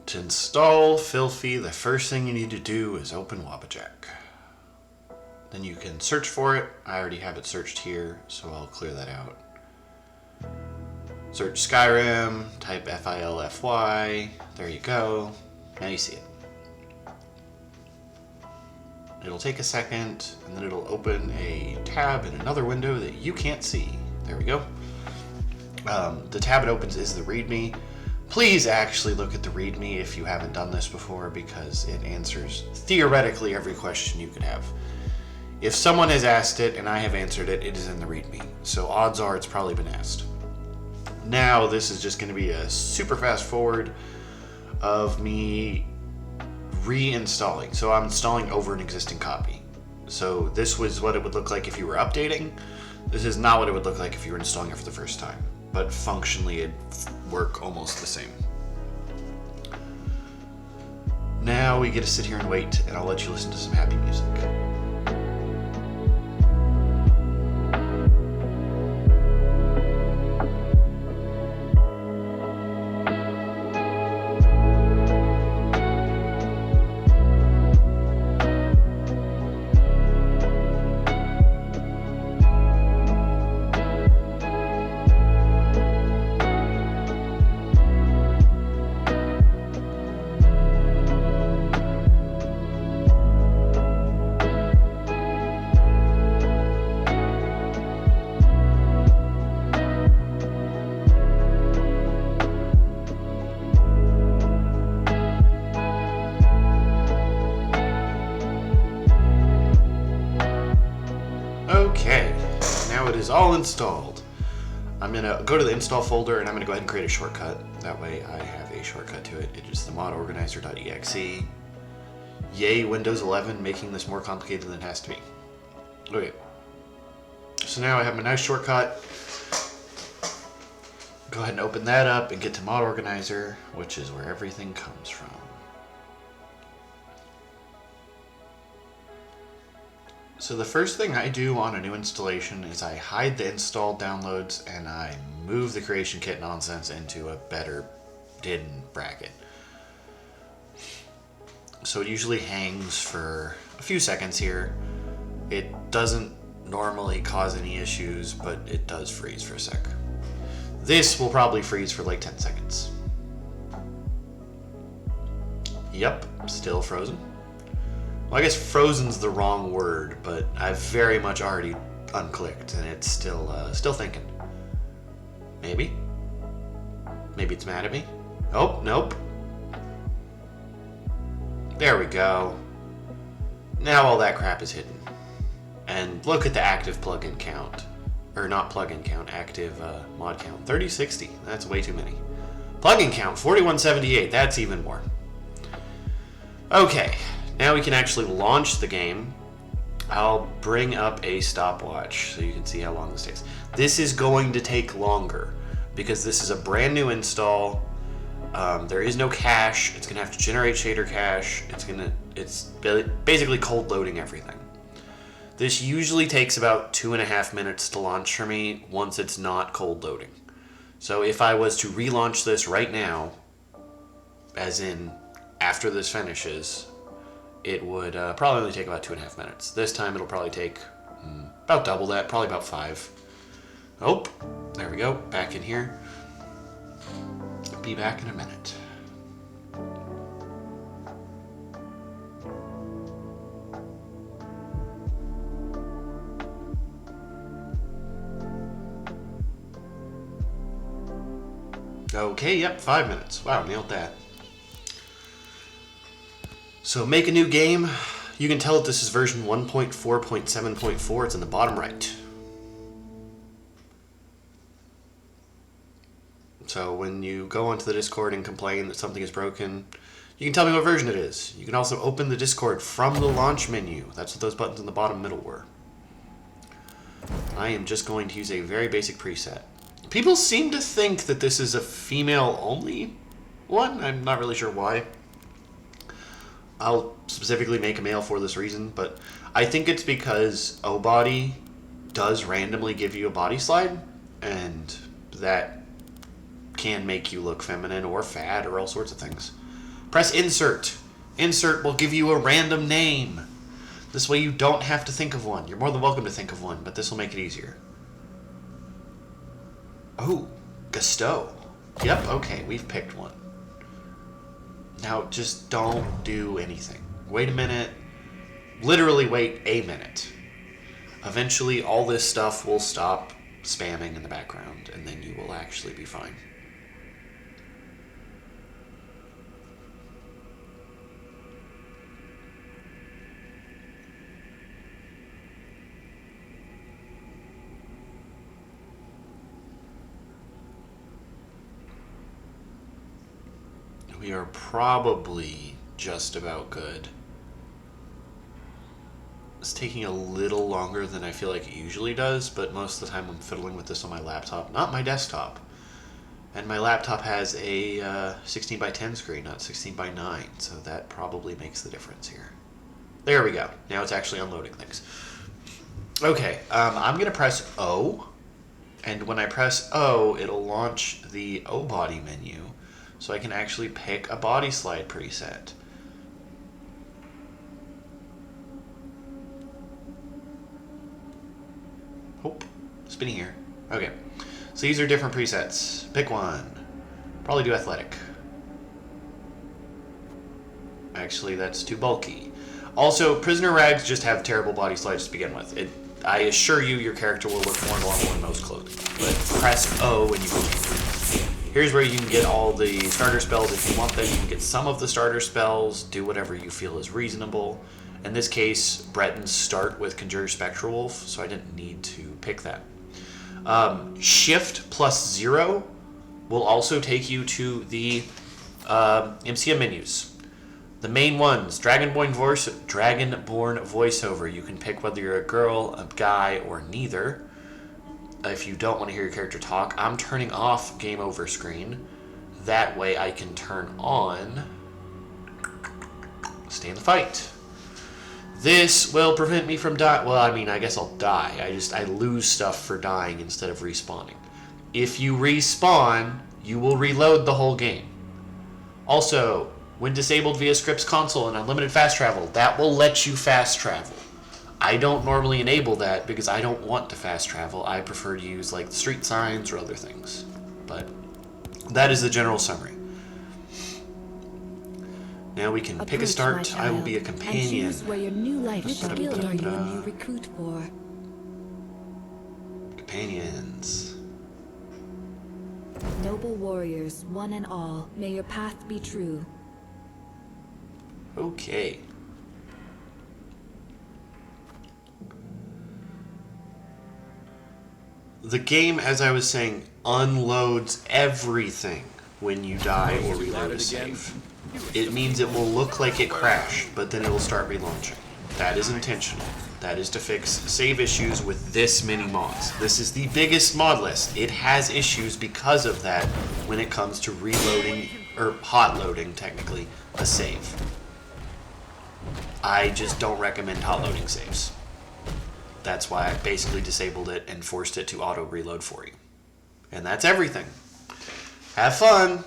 To install Filthy, the first thing you need to do is open Wabbajack. Then you can search for it. I already have it searched here, so I'll clear that out. Search Skyrim, type FILFY, there you go. Now you see it. It'll take a second, and then it'll open a tab in another window that you can't see. There we go. The tab it opens is the README. Please actually look at the README if you haven't done this before, because it answers theoretically every question you could have. If someone has asked it and I have answered it, it is in the README. So odds are it's probably been asked. Now this is just going to be a super fast forward of me reinstalling. So I'm installing over an existing copy. So this was what it would look like if you were updating. This is not what it would look like if you were installing it for the first time. But functionally it'd work almost the same. Now we get to sit here and wait, and I'll let you listen to some happy music. Okay, now it is all installed. I'm going to go to the install folder and I'm going to go ahead and create a shortcut. That way I have a shortcut to it. It is the modorganizer.exe. Yay, Windows 11, making this more complicated than it has to be. Okay, so now I have my nice shortcut. Go ahead and open that up and get to Mod Organizer, which is where everything comes from. So the first thing I do on a new installation is I hide the installed downloads and I move the creation kit nonsense into a better hidden bracket. So it usually hangs for a few seconds here. It doesn't normally cause any issues, but it does freeze for a sec. This will probably freeze for like 10 seconds. Yep, still frozen. Well, I guess frozen's the wrong word, but I've very much already unclicked and it's still thinking. Maybe it's mad at me. Oh, nope. There we go. Now all that crap is hidden. And look at the active plugin count. Or not plugin count, active mod count. 3060, that's way too many. Plugin count, 4178, that's even more. Okay, now we can actually launch the game. I'll bring up a stopwatch so you can see how long this takes. This is going to take longer because this is a brand new install. There is no cache. It's gonna have to generate shader cache. It's basically cold loading everything. This usually takes about 2.5 minutes to launch for me once it's not cold loading. So if I was to relaunch this right now, as in after this finishes, it would probably only take about 2.5 minutes. This time it'll probably take about double that, probably about 5. Oh, there we go, back in here. Be back in a minute. Okay, yep, 5 minutes. Wow, nailed that. So make a new game. You can tell that this is version 1.4.7.4. It's in the bottom right. So when you go onto the Discord and complain that something is broken, you can tell me what version it is. You can also open the Discord from the launch menu. That's what those buttons in the bottom middle were. I am just going to use a very basic preset. People seem to think that this is a female-only one. I'm not really sure why. I'll specifically make a male for this reason, but I think it's because OBody does randomly give you a body slide, and that can make you look feminine or fat or all sorts of things. Press insert. Insert will give you a random name. This way you don't have to think of one. You're more than welcome to think of one, but this will make it easier. Oh, Gusteau. Yep, okay, we've picked one. Now just don't do anything. Wait a minute. Literally wait a minute. Eventually all this stuff will stop spamming in the background, and then you will actually be fine. We are probably just about good. It's taking a little longer than I feel like it usually does, but most of the time I'm fiddling with this on my laptop, not my desktop. And my laptop has a 16 by 10 screen, not 16 by 9, so that probably makes the difference here. There we go. Now it's actually unloading things. Okay, I'm going to press O, and when I press O, it'll launch the O body menu. So I can actually pick a body slide preset. Oh, spinning here. Okay. So these are different presets. Pick one. Probably do athletic. Actually, that's too bulky. Also, prisoner rags just have terrible body slides to begin with. I assure you your character will look more normal in most clothing. But press O when you go in. Here's where you can get all the starter spells if you want them. You can get some of the starter spells, do whatever you feel is reasonable. In this case, Bretons start with Conjure Spectral Wolf, so I didn't need to pick that. Shift plus 0 will also take you to the MCM menus. The main ones, Dragonborn voiceover. You can pick whether you're a girl, a guy, or neither. If you don't want to hear your character talk, I'm turning off game over screen. That way I can turn on stay in the fight. This will prevent me from dying. Well, I mean, I guess I'll die. I lose stuff for dying instead of respawning. If you respawn, you will reload the whole game. Also, when disabled via Scripps console and unlimited fast travel, that will let you fast travel. I don't normally enable that because I don't want to fast travel. I prefer to use like street signs or other things. But that is the general summary. Now we can pick a start. I will be a companion. And choose where your new life which guild are you a new recruit for? Companions. Noble warriors, one and all, may your path be true. Okay. The game, as I was saying, unloads everything when you die or reload a save. It means it will look like it crashed, but then it will start relaunching. That is intentional. That is to fix save issues with this many mods. This is the biggest mod list. It has issues because of that when it comes to reloading, or hot loading, technically, a save. I just don't recommend hot loading saves. That's why I basically disabled it and forced it to auto reload for you. And that's everything. Have fun!